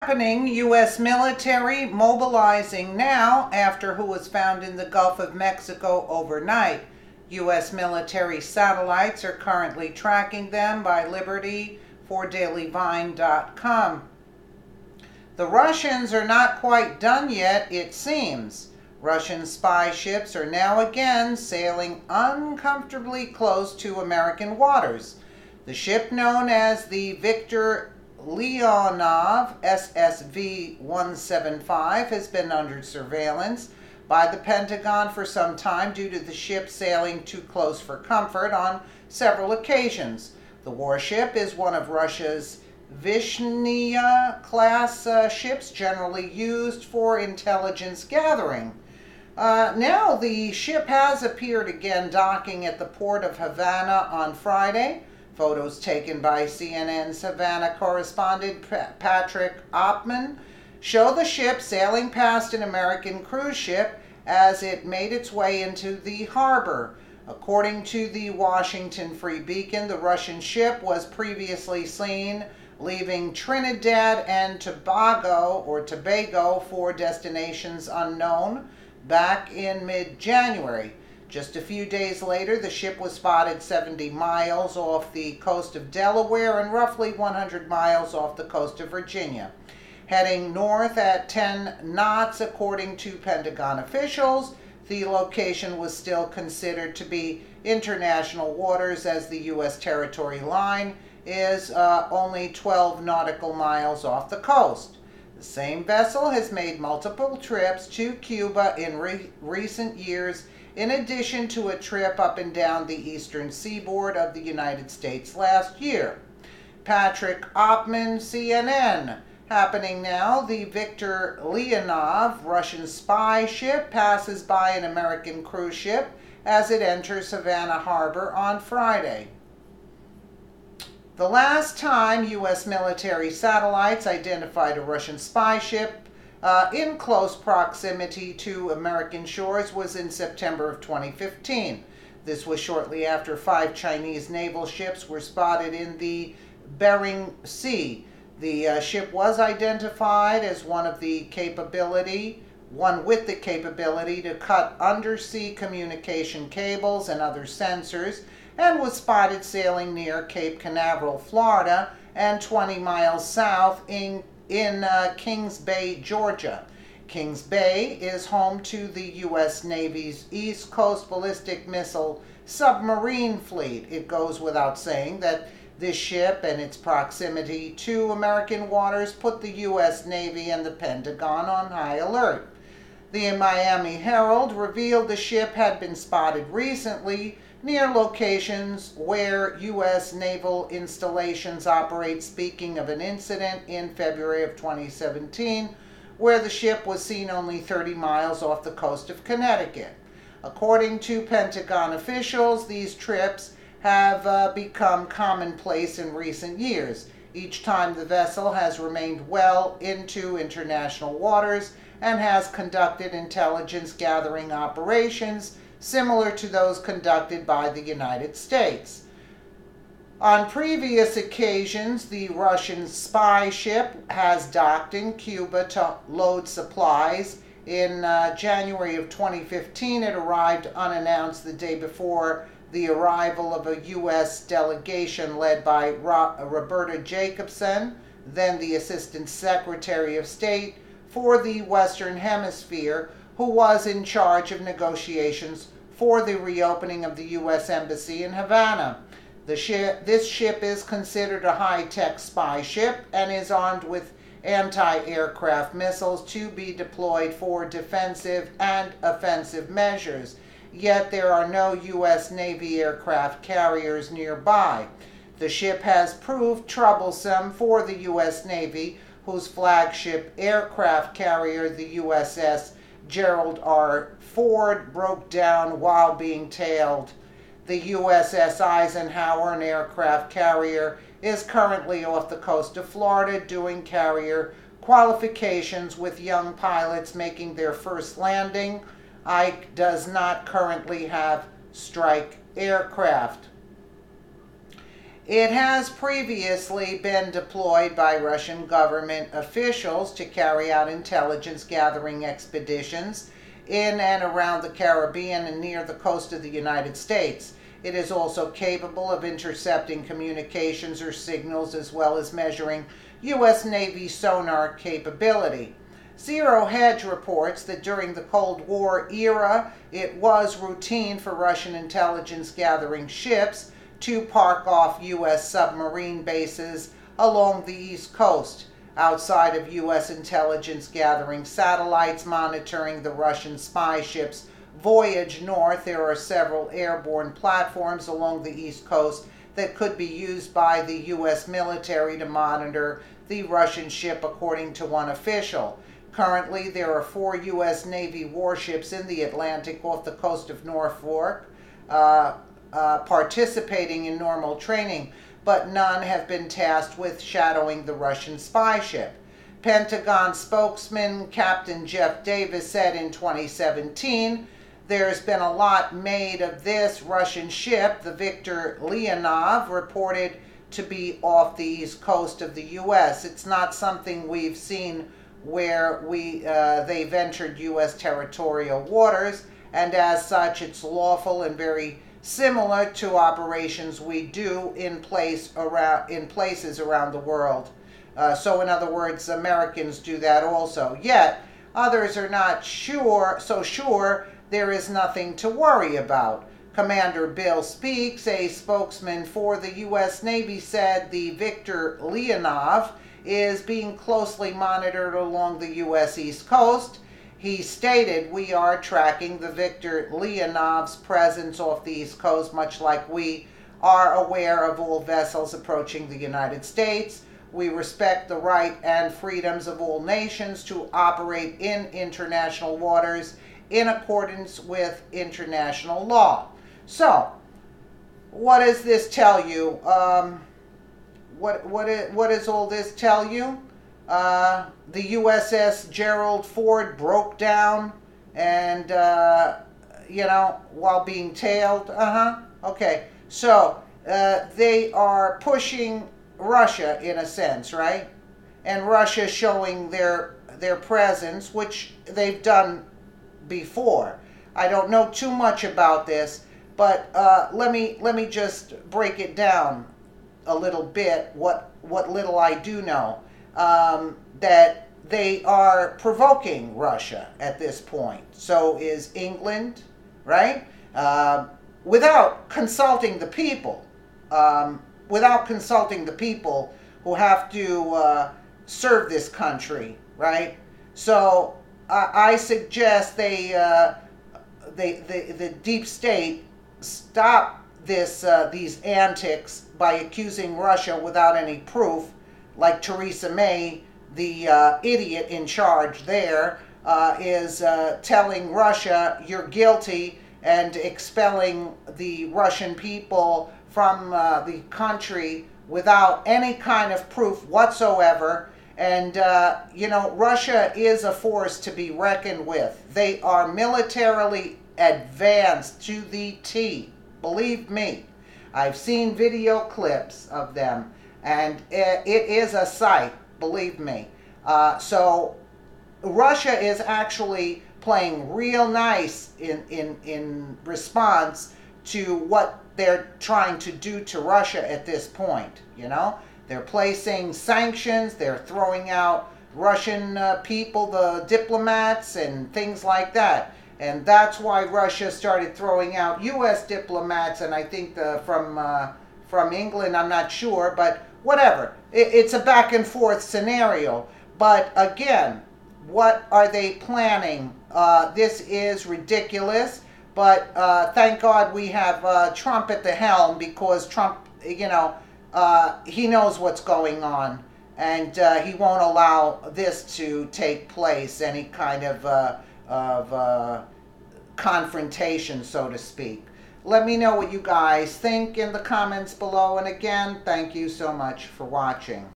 Happening, U.S. military mobilizing now after who was found in the Gulf of Mexico overnight. U.S. military satellites are currently tracking them by Liberty for DailyVine.com. The Russians are not quite done yet, it seems. Russian spy ships are now again sailing uncomfortably close to American waters. The ship known as the Victor Leonov SSV-175 has been under surveillance by the Pentagon for some time due to the ship sailing too close for comfort on several occasions. The warship is one of Russia's Vishnya class ships generally used for intelligence gathering. Now the ship has appeared again docking at the port of Havana on Friday. Photos taken by CNN's Havana correspondent Patrick Oppman show the ship sailing past an American cruise ship as it made its way into the harbor. According to the Washington Free Beacon, the Russian ship was previously seen leaving Trinidad and Tobago for destinations unknown back in mid-January. Just a few days later, the ship was spotted 70 miles off the coast of Delaware and roughly 100 miles off the coast of Virginia, heading north at 10 knots, according to Pentagon officials. The location was still considered to be international waters as the U.S. territory line is only 12 nautical miles off the coast. The same vessel has made multiple trips to Cuba in recent years, in addition to a trip up and down the eastern seaboard of the United States last year. Patrick Oppman, CNN. Happening now, the Victor Leonov Russian spy ship passes by an American cruise ship as it enters Havana Harbor on Friday. The last time U.S. military satellites identified a Russian spy ship in close proximity to American shores was in September of 2015. This was shortly after 5 Chinese naval ships were spotted in the Bering Sea. The ship was identified as one with the capability to cut undersea communication cables and other sensors, and was spotted sailing near Cape Canaveral, Florida, and 20 miles south in Kings Bay, Georgia. Kings Bay is home to the U.S. Navy's East Coast Ballistic Missile submarine fleet. It goes without saying that this ship and its proximity to American waters put the U.S. Navy and the Pentagon on high alert. The Miami Herald revealed the ship had been spotted recently near locations where U.S. naval installations operate, speaking of an incident in February of 2017 where the ship was seen only 30 miles off the coast of Connecticut. According to Pentagon officials, these trips have become commonplace in recent years. Each time the vessel has remained well into international waters and has conducted intelligence gathering operations similar to those conducted by the United States. On previous occasions, the Russian spy ship has docked in Cuba to load supplies. In January of 2015, it arrived unannounced the day before the arrival of a U.S. delegation led by Roberta Jacobson, then the Assistant Secretary of State for the Western Hemisphere, who was in charge of negotiations for the reopening of the U.S. Embassy in Havana. This ship is considered a high-tech spy ship and is armed with anti-aircraft missiles to be deployed for defensive and offensive measures. Yet there are no U.S. Navy aircraft carriers nearby. The ship has proved troublesome for the U.S. Navy, whose flagship aircraft carrier, the USS Gerald R. Ford, broke down while being tailed. The USS Eisenhower, an aircraft carrier, is currently off the coast of Florida doing carrier qualifications with young pilots making their first landing. Ike does not currently have strike aircraft. It has previously been deployed by Russian government officials to carry out intelligence gathering expeditions in and around the Caribbean and near the coast of the United States. It is also capable of intercepting communications or signals as well as measuring U.S. Navy sonar capability. Zero Hedge reports that during the Cold War era, it was routine for Russian intelligence gathering ships to park off U.S. submarine bases along the East Coast, outside of U.S. intelligence gathering satellites monitoring the Russian spy ships' voyage north. There are several airborne platforms along the East Coast that could be used by the U.S. military to monitor the Russian ship, according to one official. Currently, there are 4 U.S. Navy warships in the Atlantic off the coast of Norfolk participating in normal training, but none have been tasked with shadowing the Russian spy ship. Pentagon spokesman Captain Jeff Davis said in 2017, "There's been a lot made of this Russian ship, the Victor Leonov, reported to be off the east coast of the U.S. It's not something we've seen where they've entered U.S. territorial waters, and as such it's lawful and very similar to operations we do in places around the world." So in other words, Americans do that also. Yet others are not so sure there is nothing to worry about. Commander Bill Speaks, a spokesman for the U.S. Navy, said the Victor Leonov is being closely monitored along the U.S. East Coast. He stated, "We are tracking the Victor Leonov's presence off the East Coast, much like we are aware of all vessels approaching the United States. We respect the right and freedoms of all nations to operate in international waters in accordance with international law." So, what does this tell you? What does all this tell you? The USS Gerald Ford broke down and, while being tailed. Okay. So, they are pushing Russia in a sense, right? And Russia showing their presence, which they've done before. I don't know too much about this, but let me just break it down a little bit, what little I do know, that they are provoking Russia at this point. So is England, right? Without consulting the people, who have to serve this country, right? So I suggest the deep state stop these antics by accusing Russia without any proof, like Theresa May, the idiot in charge there, is telling Russia you're guilty and expelling the Russian people from the country without any kind of proof whatsoever. And, Russia is a force to be reckoned with. They are militarily advanced to the T. Believe me. I've seen video clips of them, and it is a sight, believe me. So Russia is actually playing real nice in response to what they're trying to do to Russia at this point, They're placing sanctions, they're throwing out Russian people, the diplomats, and things like that. And that's why Russia started throwing out U.S. diplomats, and I think from England, I'm not sure, but whatever. It's a back and forth scenario. But again, what are they planning? This is ridiculous, but thank God we have Trump at the helm, because Trump, he knows what's going on, and he won't allow this to take place, any kind of confrontation, so to speak. Let me know what you guys think in the comments below, and again, thank you so much for watching.